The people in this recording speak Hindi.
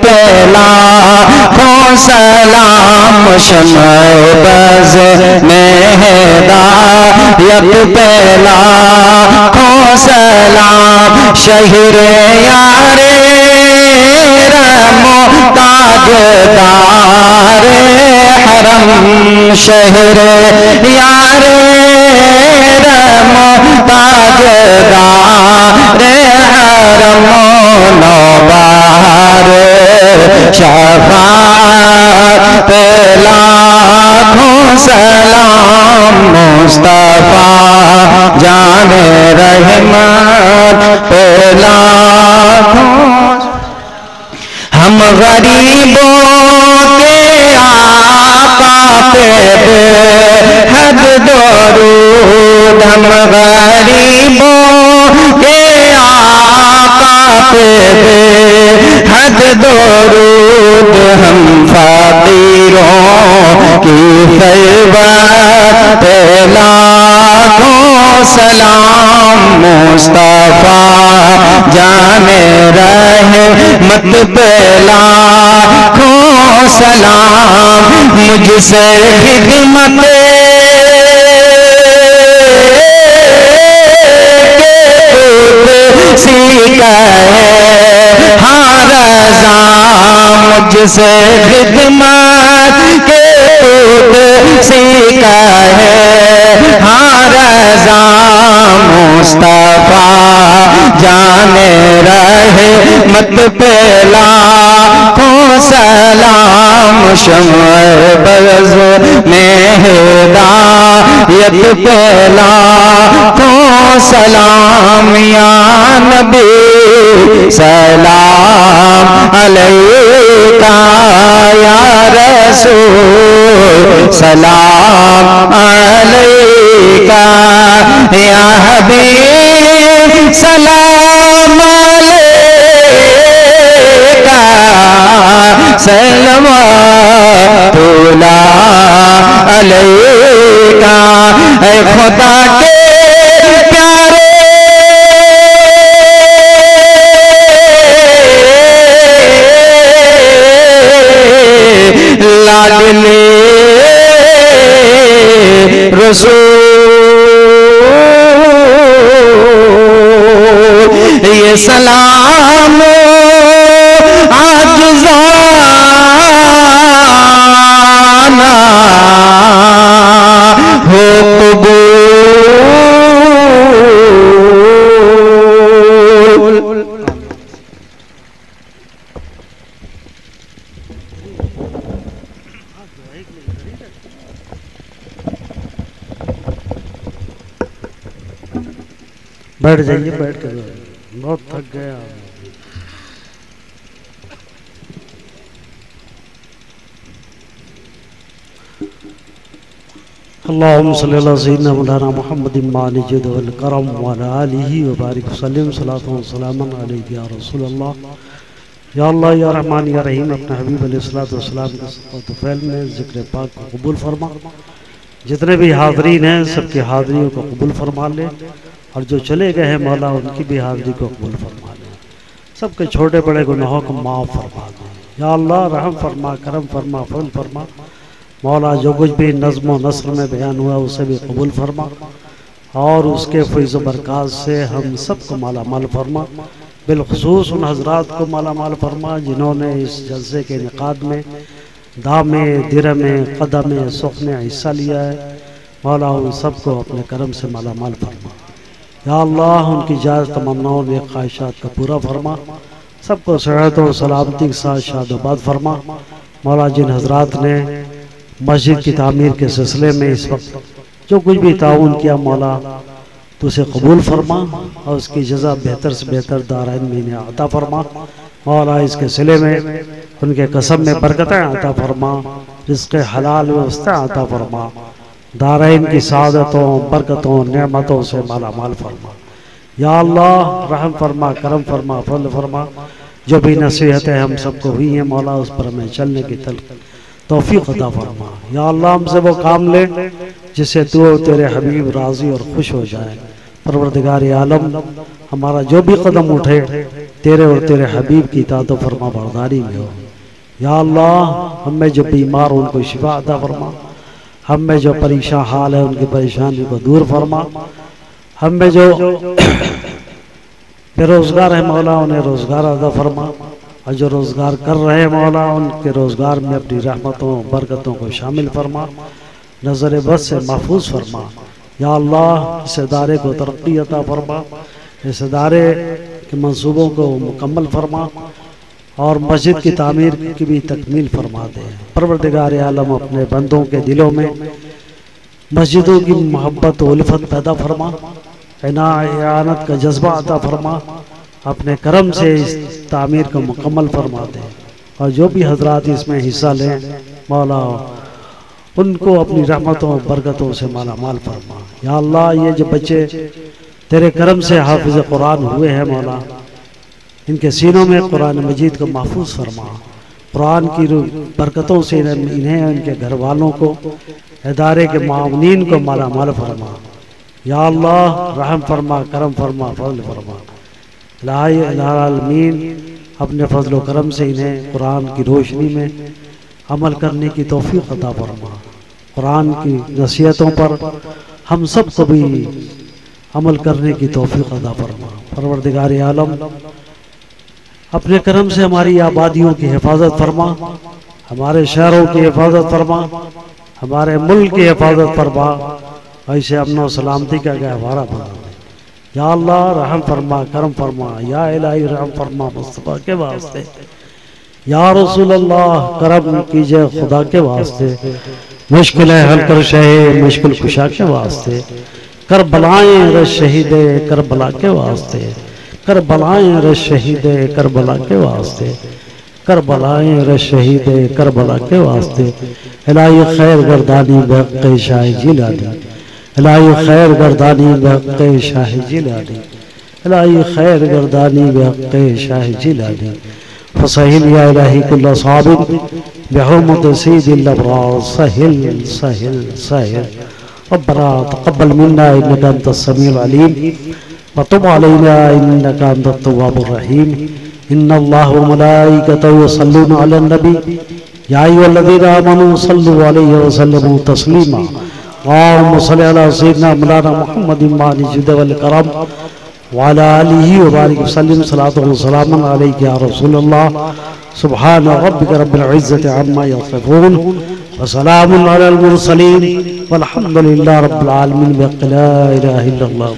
पे लाखों सलाम, शमअ-ए-बज़ में हिदायत पे लाखों सलाम, शहरे यारे रहमो ताजदारे हरम, शहरे यारे रहमो ताजदारे हरम, नौबहारे शफ़ाअत पे लाखों सलाम, मुस्तफ़ा जाने रहमत पे लाखों। हम गरीबों के आका पे बेहद दरूद, हम गरीबों के आका पे बेहद दरूद, हम फ़कीरों की खिदमत पे लाखों सलाम, मुस्तफ़ा जाने रहमत पे लाखों सलाम, मुझसे खिदमत सीखा है हाँ रज़ा, मुझसे खिदमत के सीखा है हाँ रज़ा, मुस्तफ़ा जाने रहमत पे लाखों सलाम, शमअ-ए-बज़ में हिदायत पे लाखों सलाम, या नबी सलाम अलैका, या रसूल सलाम अलैका, या हबीब सलाम अलैका, सलवातुल्लाह अलैका। ऐ खुदा के प्यारे लाडले रसूल, ये सलाम आज ज़ाना हो कबूल। बैठ जाइए, बैठ कर बहुत थक गया। अल्लाहुम्मा सल्ली अला सय्यिदिना मौलाना मुहम्मदिन मालिकिल जुद वल करम व अला आलिहि व बारिक वसल्लम, सलातु व सलामन अलैका या रसूल अल्लाह। या अल्लाह या रहमान या रहीम, अपने हबीब अलैहिस्सलातु वस्सलाम के तफ़ैल में ज़िक्र पाक को कबूल फरमा। जितने भी हाज़रीन हैं सबकी हाज़रियों को कबूल फरमा ले, और जो चले गए हैं मौला उनकी भी हाज़री को कबूल फरमा ले, सबके छोटे बड़े गुनाहों को माफ़ फरमा दे। या अल्लाह रहम फरमा, करम फरमा, फज़ल फरमा। मौला जो कुछ भी नज़्म व नस्र में बयान हुआ उसे भी कबूल फरमा, और उसके फैज़ व बरक़ात से हम सबको माला माल फरमा। बिलख़ुसूस उन हज़रात को माला माल फरमा जिन्होंने इस जलसे के इनेक़ाद में दामे दिरमे क़दमे सुख़ने हिस्सा लिया है। मौला उन सबको अपने करम से माला माल फरमा। या अल्लाह उनकी जायज़ तमन्नाओं ने ख्वाहिशात का पूरा फरमा, सबको सेहत और सलामती के साथ शादाबाद फरमा। मौला जिन हज़रात ने मस्जिद की तामीर के सिलसिले में इस वक्त जो कुछ भी ताउन किया मौला तो उसे कबूल फरमा, और उसकी जज़ा बेहतर से बेहतर दारैन में इन्हें अता फरमा। मौला इसके सिले में उनके कसम में बरकतें अता फरमा, रिज़्क़ हलाल व्यवस्था अता फरमा, दारैन की सादतों बरकतों नेमतों से माला माल फरमा। या अल्लाह रहम फरमा, करम फरमा, फज़ल फरमा। जो भी नसीहतें हम सबको हुई हैं मौला उस पर हमें चलने की तौफीक अता फरमा। या अल्लाह हमसे वो काम ले जिससे तू और तेरे हबीब राज़ी और खुश हो जाए। परवरदिगार आलम हमारा जो भी कदम उठे तेरे और तेरे हबीब की इताअत फरमा बरदारी में हो। या अल्लाह हम में जो बीमार हो उनको शिफा अता फरमा, हम में जो परेशान हाल है उनकी परेशानी को दूर फरमा, हम में जो बेरोजगार है मौला उन्हें रोजगार अता फरमा, और जो रोजगार कर रहे हैं मौला उनके रोजगार में अपनी रहमतों बरकतों को शामिल फरमा, नजर बद से महफूज फरमा। या अल्लाह इस इदारे को तरक्की अता फरमा, इस इदारे के मंसूबों को मुकम्मल फरमा और मस्जिद की तामीर की भी तकमील फरमा दे। परवरदिगार आलम अपने बंदों के दिलों में मस्जिदों की मोहब्बत उल्फत पैदा फरमा, इनायत का जज्बा अता फरमा, अपने करम से इस तामीर को मुकम्मल फरमा दे। और जो भी हजरात इसमें हिस्सा लें मौला उनको अपनी रहमतों और बरकतों से माला माल फरमा। या अल्लाह ये जो बच्चे तेरे करम से हाफिज कुरान हुए हैं मौला, इनके सीनों में कुरान मजीद को महफूज फरमा, कुरान की बरकतों से इन्हें इनके घर वालों को इदारे के मामनीन को माला माल फरमा। या अल्लाह रहम फरमा, करम फरमा, फजल फरमा। आलमीन अपने फजल व करम से इन्हें कुरान की रोशनी में अमल करने की तौफीक अता फरमा। कुरान की नसीहतों पर हम सब को भी अमल करने की तौफीक अता फरमा। परवरदिगार आलम अपने करम से हमारी आबादियों की हिफाजत फरमा, हमारे शहरों की हिफाजत फरमा, हमारे मुल्क की हिफाजत फरमा, ऐसे अमन और सलामती का गहवारा बना दे। या अल्लाह रहम फरमा, करम फरमा, या इलाही रहम फरमा मुस्तफा के वास्ते, या रसूल अल्लाह करम कीजिए खुदा के वास्ते, मुश्किल हल कर शहे मुश्किल कुशा के वास्ते, कर बलाएं रश शहीदे कर बला के वास्ते, कर बलाएं रश शहीदे कर बला के वास्ते, कर बलाएं रश शहीदे कर बला के वास्ते। इलाही खैर गर्दानी बहक़ शाह जिलानी, इलाही खैर गर्दानी बहक़ शाह जिलानी, इलाही खैर गर्दानी बहक़ शाह जिलानी। फसहिल या इलाही कुल्ला साबिर बिहुर्मत सय्यिदिल अबरार, सहिल सहिल सहिल। रब्बना तक़ब्बल मिन्ना इन्नका अंतस समीउल अलीम व तुब अलैना इन्नका अंतत तव्वाबुर रहीम। इन्नल्लाह व मलाइकतहु युसल्लूना अलन नबी या अय्युहल्लज़ीना आमनू सल्लु अलैहि व सल्लिमू तस्लीमा। अल्लाहुम्मा सल्लि अला सय्यिदिना मौलाना मुहम्मदिन मालिजिद वल करम व अला आलिहि व बारिक वसल्लिम सलातु व सलामन अलैका या रसूलल्लाह। सुब्हान रब्बिका रब्बिल इज्जति अम्मा यसिफून व सलामुन अलल मुरसलीन वल्हम्दुलिल्लाहि रब्बिल आलमीन। ला इलाहा इल्लल्लाह।